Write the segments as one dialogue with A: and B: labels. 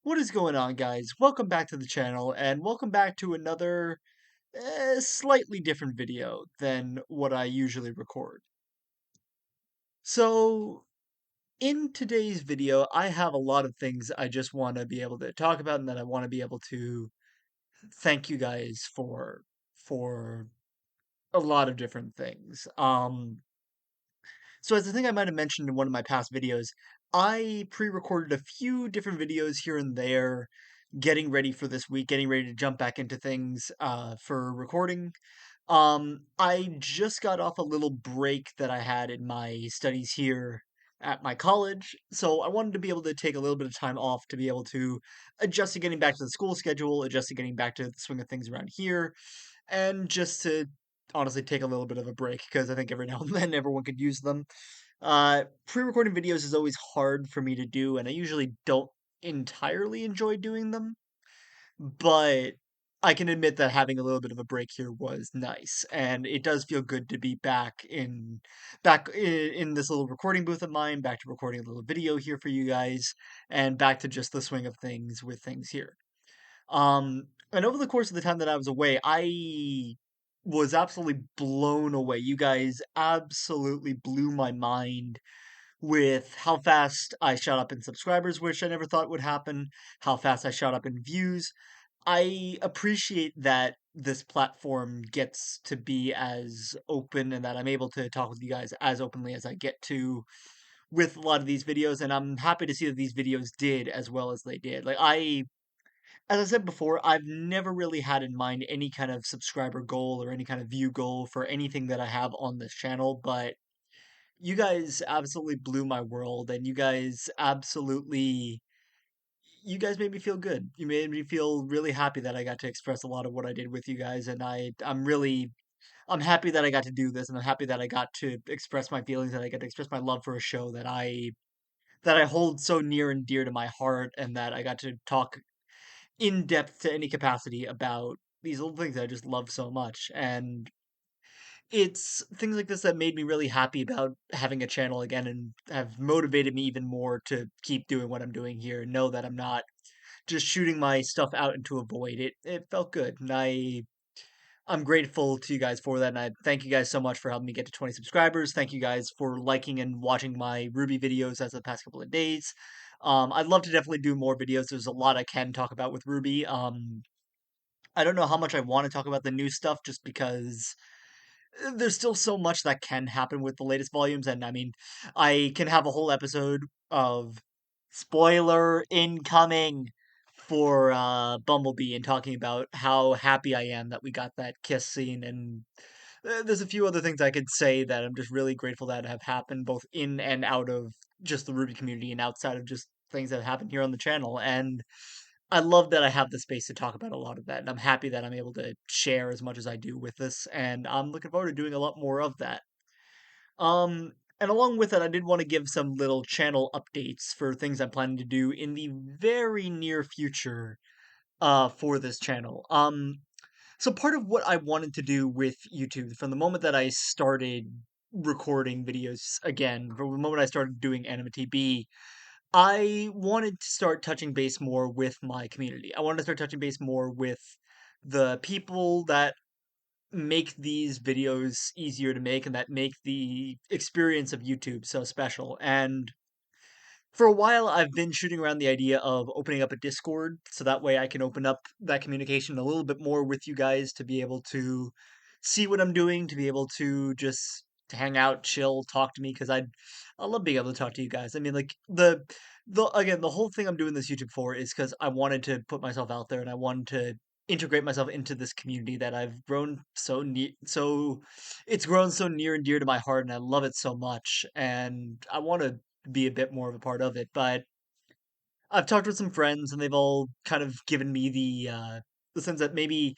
A: What is going on, guys? Welcome back to the channel, and welcome back to another slightly different video than what I usually record. So, in today's video, I have a lot of things I just want to be able to talk about, and that I want to be able to thank you guys for a lot of different things. So as I think I might have mentioned in one of my past videos, I pre-recorded a few different videos here and there, getting ready for this week, getting ready to jump back into things for recording. I just got off a little break that I had in my studies here at my college, so I wanted to be able to take a little bit of time off to be able to adjust to getting back to the school schedule, adjust to getting back to the swing of things around here, and just to honestly take a little bit of a break because I think every now and then everyone could use them. Pre-recording videos is always hard for me to do, and I usually don't entirely enjoy doing them, but I can admit that having a little bit of a break here was nice, and it does feel good to be back in this little recording booth of mine, back to recording a little video here for you guys, and back to just the swing of things with things here. And over the course of the time that I was away, I was absolutely blown away. You guys absolutely blew my mind with how fast I shot up in subscribers, which I never thought would happen, how fast I shot up in views. I appreciate that this platform gets to be as open and that I'm able to talk with you guys as openly as I get to with a lot of these videos, and I'm happy to see that these videos did as well as they did. As I said before, I've never really had in mind any kind of subscriber goal or any kind of view goal for anything that I have on this channel, but you guys absolutely blew my world, and you guys made me feel good. You made me feel really happy that I got to express a lot of what I did with you guys, and I'm happy that I got to do this, and I'm happy that I got to express my feelings, that I got to express my love for a show that I hold so near and dear to my heart, and that I got to talk in depth to any capacity about these little things that I just love so much. And it's things like this that made me really happy about having a channel again and have motivated me even more to keep doing what I'm doing here and know that I'm not just shooting my stuff out into a void. It felt good, and I'm grateful to you guys for that, and I thank you guys so much for helping me get to 20 subscribers. Thank you guys for liking and watching my Ruby videos as of the past couple of days. I'd love to definitely do more videos. There's a lot I can talk about with Ruby. I don't know how much I want to talk about the new stuff just because there's still so much that can happen with the latest volumes, and I mean, I can have a whole episode of spoiler incoming for Bumblebee and talking about how happy I am that we got that kiss scene, and there's a few other things I could say that I'm just really grateful that have happened both in and out of just the Ruby community and outside of just things that have happened here on the channel. And I love that I have the space to talk about a lot of that, and I'm happy that I'm able to share as much as I do with this, and I'm looking forward to doing a lot more of that. And along with it, I did want to give some little channel updates for things I'm planning to do in the very near future for this channel. So part of what I wanted to do with YouTube from the moment that I started recording videos again, from the moment I started doing Ani-mity, I wanted to start touching base more with my community. I wanted to start touching base more with the people that make these videos easier to make and that make the experience of YouTube so special. And for a while, I've been shooting around the idea of opening up a Discord so that way I can open up that communication a little bit more with you guys to be able to see what I'm doing, to be able to just to hang out, chill, talk to me because I love being able to talk to you guys. I mean, like the again, the whole thing I'm doing this YouTube for is because I wanted to put myself out there and I wanted to integrate myself into this community that I've grown so it's grown so near and dear to my heart, and I love it so much, and I want to be a bit more of a part of it. But I've talked with some friends, and they've all kind of given me the sense that maybe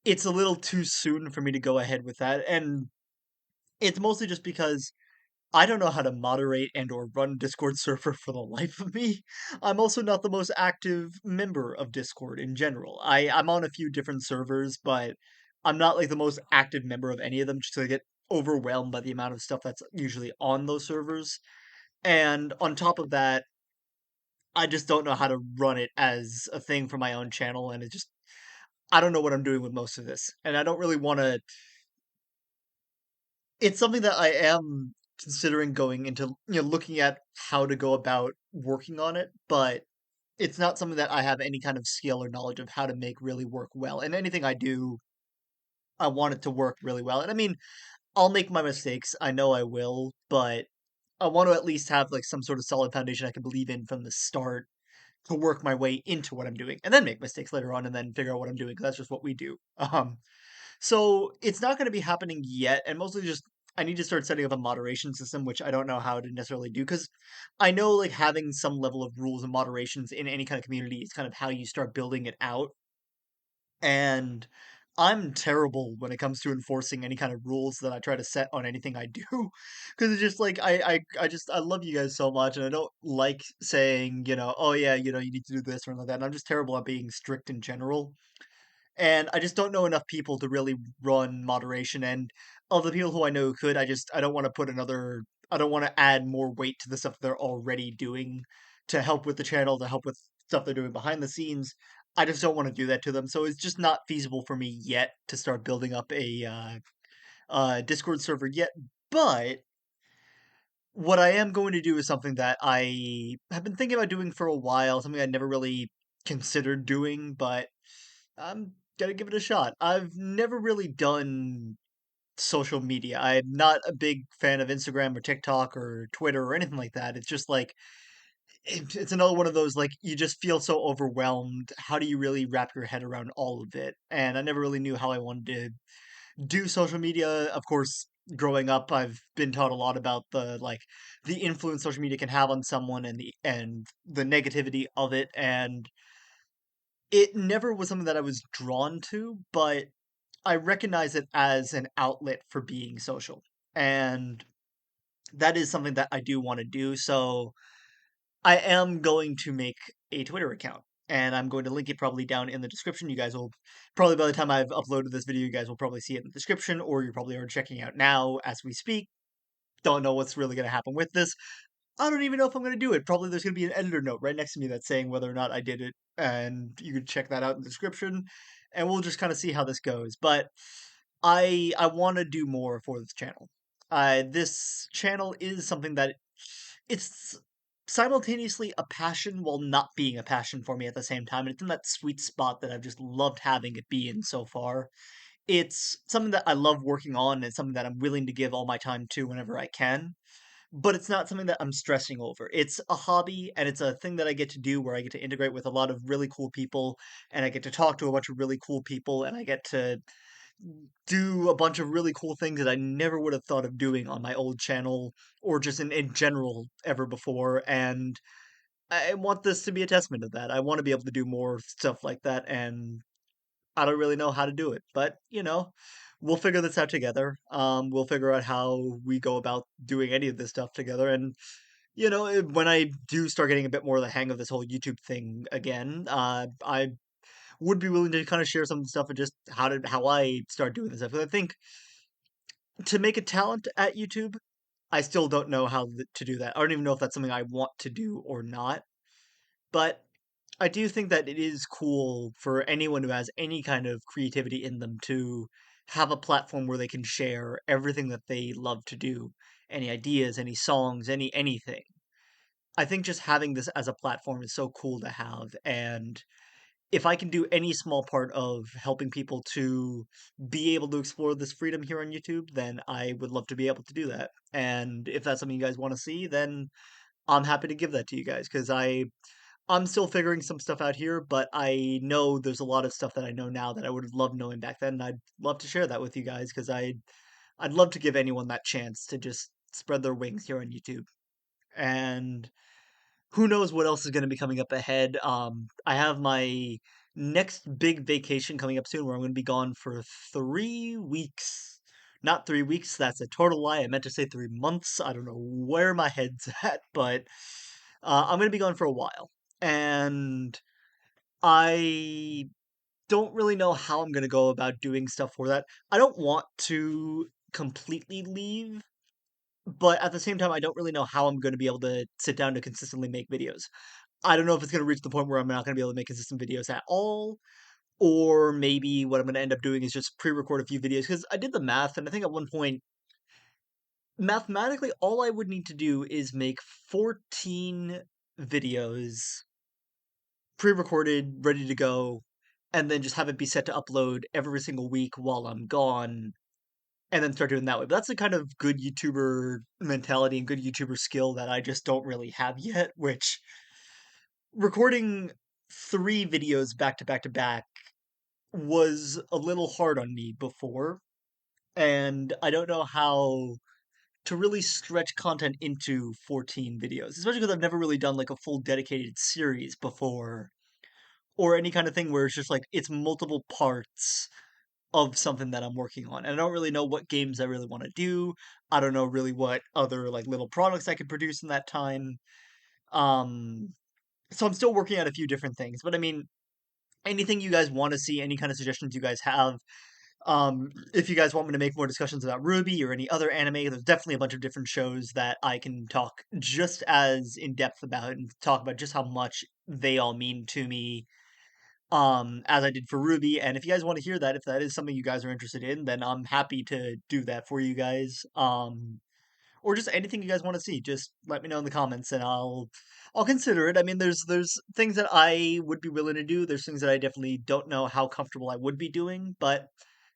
A: it's a little too soon for me to go ahead with that, and it's mostly just because I don't know how to moderate and or run Discord server for the life of me. I'm also not the most active member of Discord in general. I'm on a few different servers, but I'm not like the most active member of any of them just 'cause I get overwhelmed by the amount of stuff that's usually on those servers. And on top of that, I just don't know how to run it as a thing for my own channel, and it just I don't know what I'm doing with most of this, and I don't really want to. It's something that I am considering going into, looking at how to go about working on it, but it's not something that I have any kind of skill or knowledge of how to make really work well. And anything I do, I want it to work really well. And I mean, I'll make my mistakes. I know I will, but I want to at least have like some sort of solid foundation I can believe in from the start to work my way into what I'm doing and then make mistakes later on and then figure out what I'm doing, 'cause that's just what we do. So it's not going to be happening yet, and mostly just I need to start setting up a moderation system, which I don't know how to necessarily do because I know like having some level of rules and moderations in any kind of community is kind of how you start building it out. And I'm terrible when it comes to enforcing any kind of rules that I try to set on anything I do, because it's just like I love you guys so much, and I don't like saying oh yeah you need to do this or like that. And I'm just terrible at being strict in general. And I just don't know enough people to really run moderation, and of the people who I know who could, I don't wanna put another I don't wanna add more weight to the stuff they're already doing to help with the channel, to help with stuff they're doing behind the scenes. I just don't wanna do that to them, so it's just not feasible for me yet to start building up a Discord server yet, but what I am going to do is something that I have been thinking about doing for a while, something I never really considered doing, but I'm gonna give it a shot. I've never really done social media. I'm not a big fan of Instagram or TikTok or Twitter or anything like that. It's just like it's another one of those like you just feel so overwhelmed. How do you really wrap your head around all of it? And I never really knew how I wanted to do social media. Of course, growing up, I've been taught a lot about the influence social media can have on someone and the negativity of it, and it never was something that I was drawn to, but I recognize it as an outlet for being social. And that is something that I do want to do. So I am going to make a Twitter account. And I'm going to link it probably down in the description. You guys will probably, by the time I've uploaded this video, you guys will probably see it in the description, or you probably are checking out now as we speak. Don't know what's really going to happen with this. I don't even know if I'm going to do it. Probably there's going to be an editor note right next to me that's saying whether or not I did it, and you can check that out in the description, and we'll just kind of see how this goes. But I want to do more for this channel. This channel is something that it's simultaneously a passion while not being a passion for me at the same time. And it's in that sweet spot that I've just loved having it be in so far. It's something that I love working on, and it's something that I'm willing to give all my time to whenever I can, but it's not something that I'm stressing over. It's a hobby, and it's a thing that I get to do where I get to integrate with a lot of really cool people, and I get to talk to a bunch of really cool people, and I get to do a bunch of really cool things that I never would have thought of doing on my old channel or just in general ever before. And I want this to be a testament to that. I want to be able to do more stuff like that, and I don't really know how to do it, but we'll figure this out together. We'll figure out how we go about doing any of this stuff together. And when I do start getting a bit more of the hang of this whole YouTube thing again, I would be willing to kind of share some stuff and just how I start doing this stuff. 'Cause I think to make a talent at YouTube, I still don't know to do that. I don't even know if that's something I want to do or not. But I do think that it is cool for anyone who has any kind of creativity in them to have a platform where they can share everything that they love to do, any ideas, any songs, anything. I think just having this as a platform is so cool to have, and if I can do any small part of helping people to be able to explore this freedom here on YouTube, then I would love to be able to do that. And if that's something you guys want to see, then I'm happy to give that to you guys because I'm still figuring some stuff out here, but I know there's a lot of stuff that I know now that I would have loved knowing back then, and I'd love to share that with you guys because I'd love to give anyone that chance to just spread their wings here on YouTube. And who knows what else is going to be coming up ahead. I have my next big vacation coming up soon where I'm going to be gone for 3 weeks. Not 3 weeks, that's a total lie. I meant to say 3 months. I don't know where my head's at, but I'm going to be gone for a while. And I don't really know how I'm going to go about doing stuff for that. I don't want to completely leave, but at the same time, I don't really know how I'm going to be able to sit down to consistently make videos. I don't know if it's going to reach the point where I'm not going to be able to make consistent videos at all, or maybe what I'm going to end up doing is just pre-record a few videos because I did the math, and I think at one point, mathematically, all I would need to do is make 14 videos pre-recorded, ready to go, and then just have it be set to upload every single week while I'm gone, and then start doing that way. But that's the kind of good YouTuber mentality and good YouTuber skill that I just don't really have yet, which recording 3 videos back to back to back was a little hard on me before, and I don't know how to really stretch content into 14 videos, especially because I've never really done like a full dedicated series before, or any kind of thing where it's just like it's multiple parts of something that I'm working on. And I don't really know what games I really want to do. I don't know really what other like little products I could produce in that time. Um, so I'm still working out a few different things. But I mean, anything you guys want to see, any kind of suggestions you guys have, if you guys want me to make more discussions about Ruby or any other anime, there's definitely a bunch of different shows that I can talk just as in depth about and talk about just how much they all mean to me, as I did for Ruby. And if you guys want to hear that, if that is something you guys are interested in, then I'm happy to do that for you guys. Or just anything you guys want to see, just let me know in the comments and I'll consider it. I mean, there's things that I would be willing to do. There's things that I definitely don't know how comfortable I would be doing, but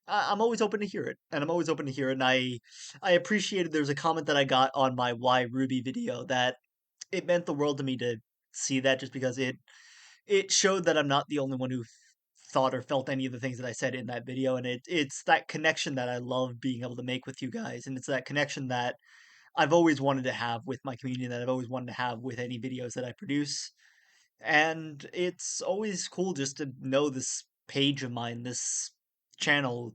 A: I'm always open to hear it, and I'm always open to hear it. And I appreciated there's a comment that I got on my Why Ruby video that it meant the world to me to see that, just because it showed that I'm not the only one who thought or felt any of the things that I said in that video, and it's that connection that I love being able to make with you guys, and it's that connection that I've always wanted to have with my community, that I've always wanted to have with any videos that I produce. And it's always cool just to know this page of mine, this channel,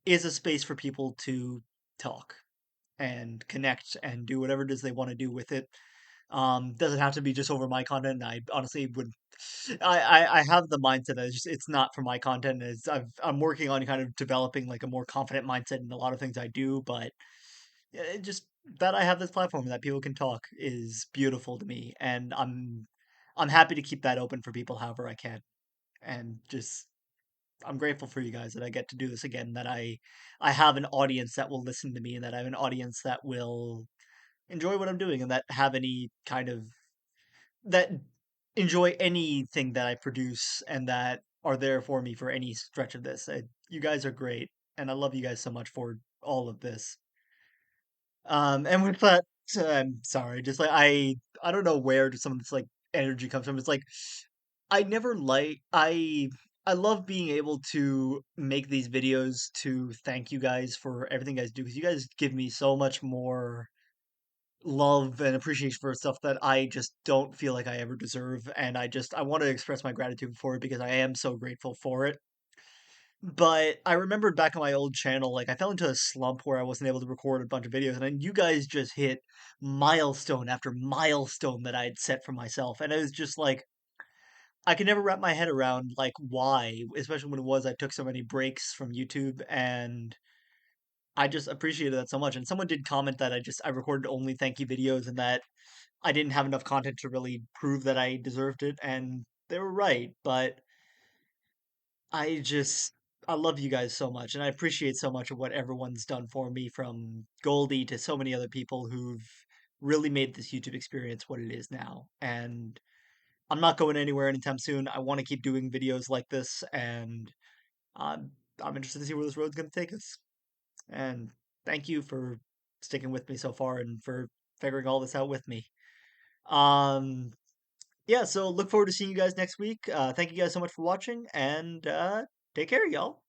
A: is a space for people to talk and connect and do whatever it is they want to do with it. Doesn't have to be just over my content. I honestly would. I have the mindset that it's not for my content. I'm working on kind of developing like a more confident mindset in a lot of things I do, but just that I have this platform that people can talk is beautiful to me, and I'm happy to keep that open for people however I can, and just I'm grateful for you guys that I get to do this again. That I have an audience that will listen to me, and that I have an audience that will enjoy what I'm doing, and that have any kind of that enjoy anything that I produce, and that are there for me for any stretch of this. You guys are great, and I love you guys so much for all of this. And with that, I'm sorry, just like I don't know where some of this like energy comes from. It's like I never like I love being able to make these videos to thank you guys for everything you guys do, because you guys give me so much more love and appreciation for stuff that I just don't feel like I ever deserve, and I want to express my gratitude for it because I am so grateful for it. But I remembered back on my old channel, like I fell into a slump where I wasn't able to record a bunch of videos, and then you guys just hit milestone after milestone that I had set for myself, and it was just like I could never wrap my head around like why, especially when it was I took so many breaks from YouTube, and I just appreciated that so much. And someone did comment that I recorded only thank you videos, and that I didn't have enough content to really prove that I deserved it, and they were right, but I just I love you guys so much, and I appreciate so much of what everyone's done for me, from Goldie to so many other people who've really made this YouTube experience what it is now. And I'm not going anywhere anytime soon. I want to keep doing videos like this, and I'm interested to see where this road's going to take us. And thank you for sticking with me so far and for figuring all this out with me. Um, yeah, so look forward to seeing you guys next week. Thank you guys so much for watching, and take care, y'all.